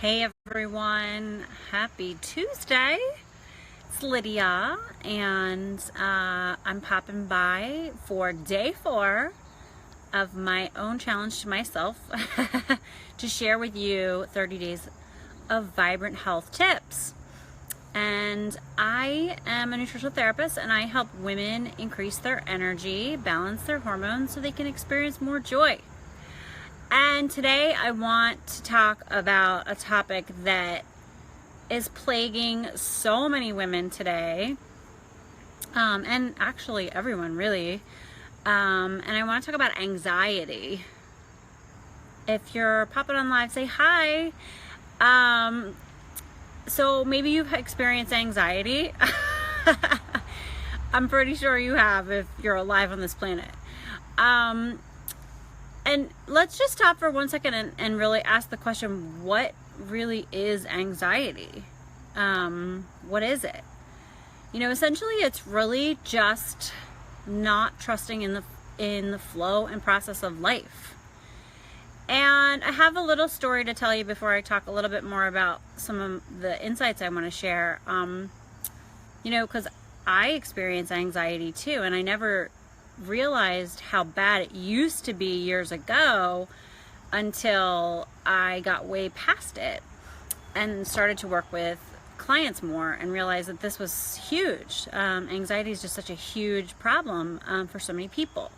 Hey everyone, happy Tuesday. It's Lydia and I'm popping by for day 4 of my own challenge to myself to share with you 30 days of vibrant health tips. And I am a nutritional therapist and I help women increase their energy, balance their hormones so they can experience more joy. And today I want to talk about a topic that is plaguing so many women today, and actually everyone really, and I want to talk about anxiety. If you're popping on live, say hi. So maybe you've experienced anxiety. I'm pretty sure you have if you're alive on this planet. And let's just stop for 1 second and really ask the question, what really is anxiety? What is it? Essentially it's really just not trusting in the flow and process of life. And I have a little story to tell you before I talk a little bit more about some of the insights I want to share. Because I experience anxiety too, and I never realized how bad it used to be years ago until I got way past it and started to work with clients more and realized that this was huge. Anxiety is just such a huge problem for so many people.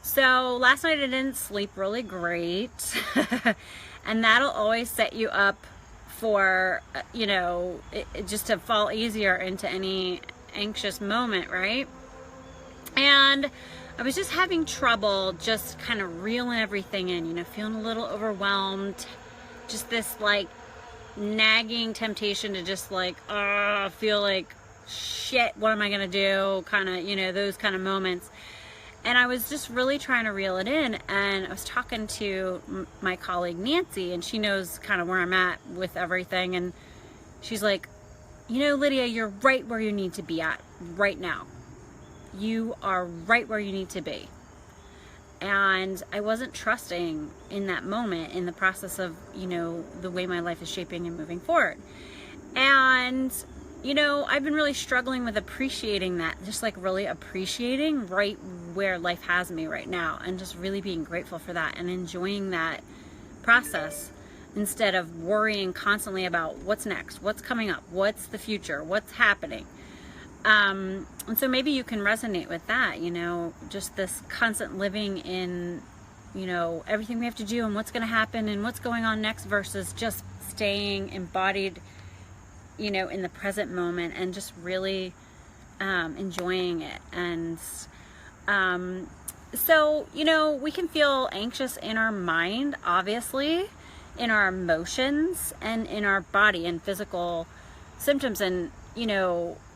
So last night I didn't sleep really great and that'll always set you up for just to fall easier into any anxious moment, right? And I was just having trouble just kind of reeling everything in, feeling a little overwhelmed, just this like nagging temptation to just like, feel like shit, what am I going to do? Kind of, those kind of moments. And I was just really trying to reel it in. And I was talking to my colleague, Nancy, and she knows kind of where I'm at with everything. And she's like, Lydia, you're right where you need to be at right now. You are right where you need to be. And I wasn't trusting in that moment in the process of, the way my life is shaping and moving forward. And, I've been really struggling with appreciating that, just like really appreciating right where life has me right now and just really being grateful for that and enjoying that process instead of worrying constantly about what's next, what's coming up, what's the future, what's happening. And so maybe you can resonate with that, just this constant living in, everything we have to do and what's going to happen and what's going on next versus just staying embodied, in the present moment and just really enjoying it. And so, we can feel anxious in our mind, obviously, in our emotions and in our body and physical symptoms. And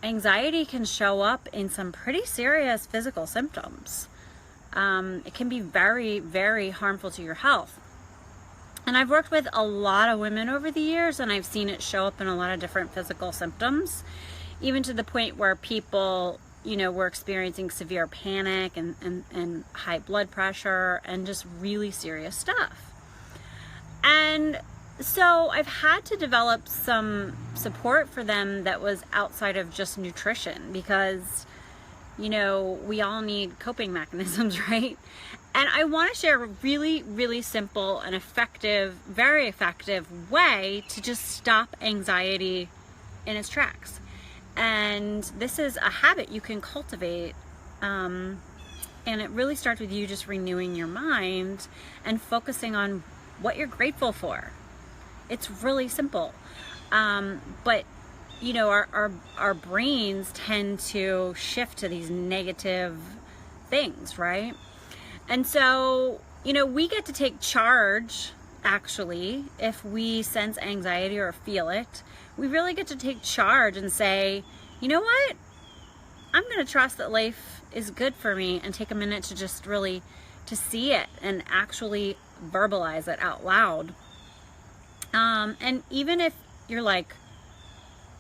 anxiety can show up in some pretty serious physical symptoms. It can be very, very harmful to your health. And I've worked with a lot of women over the years, and I've seen it show up in a lot of different physical symptoms, even to the point where people, were experiencing severe panic and high blood pressure and just really serious stuff. And so I've had to develop some support for them that was outside of just nutrition because, we all need coping mechanisms, right? And I want to share a really, really simple and effective, very effective way to just stop anxiety in its tracks. And this is a habit you can cultivate. And it really starts with you just renewing your mind and focusing on what you're grateful for. It's really simple. But our brains tend to shift to these negative things, right? And so, we get to take charge, actually, if we sense anxiety or feel it. We really get to take charge and say, you know what? I'm going to trust that life is good for me and take a minute to just really to see it and actually verbalize it out loud. And even if you're like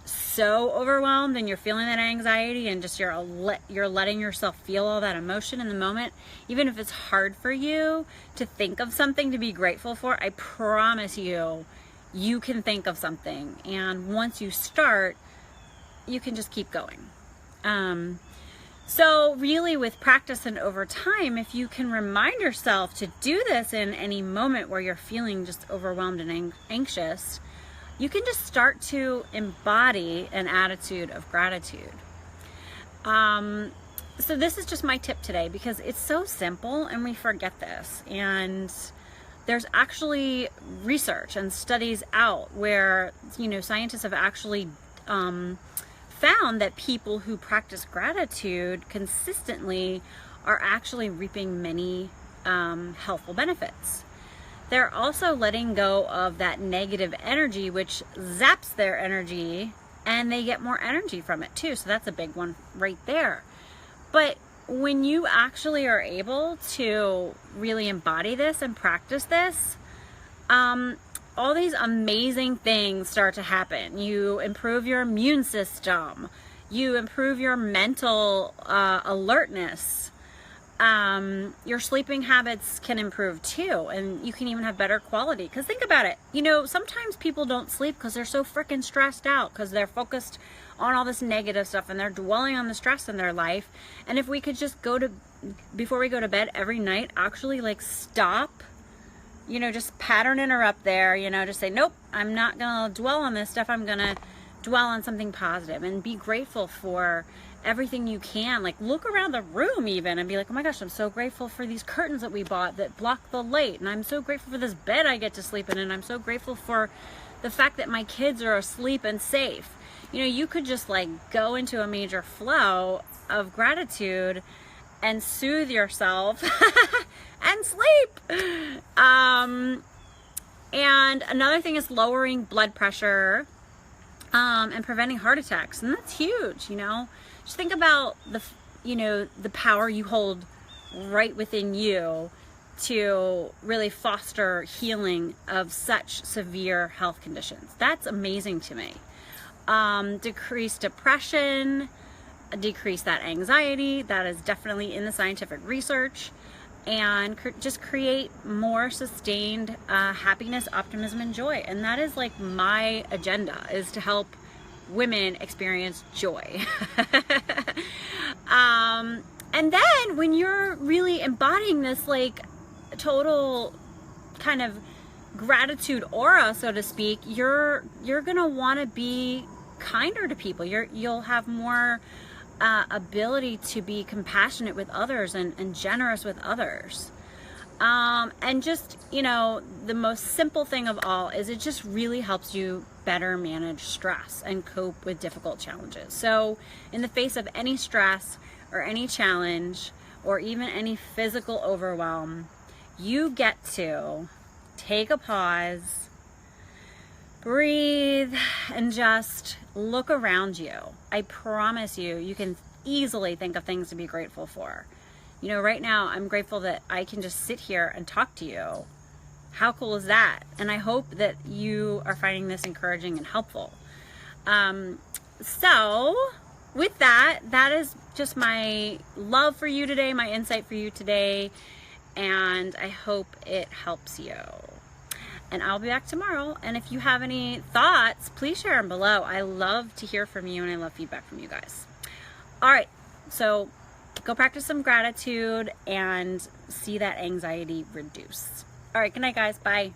so overwhelmed and you're feeling that anxiety and just you're letting yourself feel all that emotion in the moment, even if it's hard for you to think of something to be grateful for, I promise you you can think of something. And once you start, you can just keep going. So really, with practice and over time, if you can remind yourself to do this in any moment where you're feeling just overwhelmed and anxious, you can just start to embody an attitude of gratitude. So this is just my tip today, because it's so simple and we forget this. And there's actually research and studies out where, scientists have actually found that people who practice gratitude consistently are actually reaping many healthful benefits. They're also letting go of that negative energy, which zaps their energy, and they get more energy from it too. So that's a big one right there. But when you actually are able to really embody this and practice this, all these amazing things start to happen. You improve your immune system. You improve your mental alertness. Your sleeping habits can improve too, and you can even have better quality. Because think about it, sometimes people don't sleep because they're so freaking stressed out, because they're focused on all this negative stuff and they're dwelling on the stress in their life. And if we could just before we go to bed every night, actually stop, just pattern interrupt there, just say, nope, I'm not gonna dwell on this stuff. I'm gonna dwell on something positive and be grateful for everything you can. Look around the room even and be like, oh my gosh, I'm so grateful for these curtains that we bought that block the light, and I'm so grateful for this bed I get to sleep in, and I'm so grateful for the fact that my kids are asleep and safe. You could just go into a major flow of gratitude and soothe yourself and sleep. And another thing is lowering blood pressure and preventing heart attacks, and that's huge. Just think about the power you hold right within you to really foster healing of such severe health conditions. That's amazing to me. Decrease depression, decrease that anxiety. That is definitely in the scientific research. And just create more sustained happiness, optimism, and joy. And that is my agenda, is to help women experience joy. And then when you're really embodying this total kind of gratitude aura, so to speak, you're gonna want to be kinder to people. You'll have more ability to be compassionate with others and generous with others. And just, the most simple thing of all is it just really helps you better manage stress and cope with difficult challenges. So in the face of any stress or any challenge or even any physical overwhelm, you get to take a pause, breathe, and just look around you. I promise you can easily think of things to be grateful for. Right now I'm grateful that I can just sit here and talk to you. How cool is that? And I hope that you are finding this encouraging and helpful. So with that is just my love for you today, my insight for you today, and I hope it helps you. And I'll be back tomorrow. And if you have any thoughts, please share them below. I love to hear from you, and I love feedback from you guys. All right, so go practice some gratitude and see that anxiety reduce. All right, good night, guys. Bye.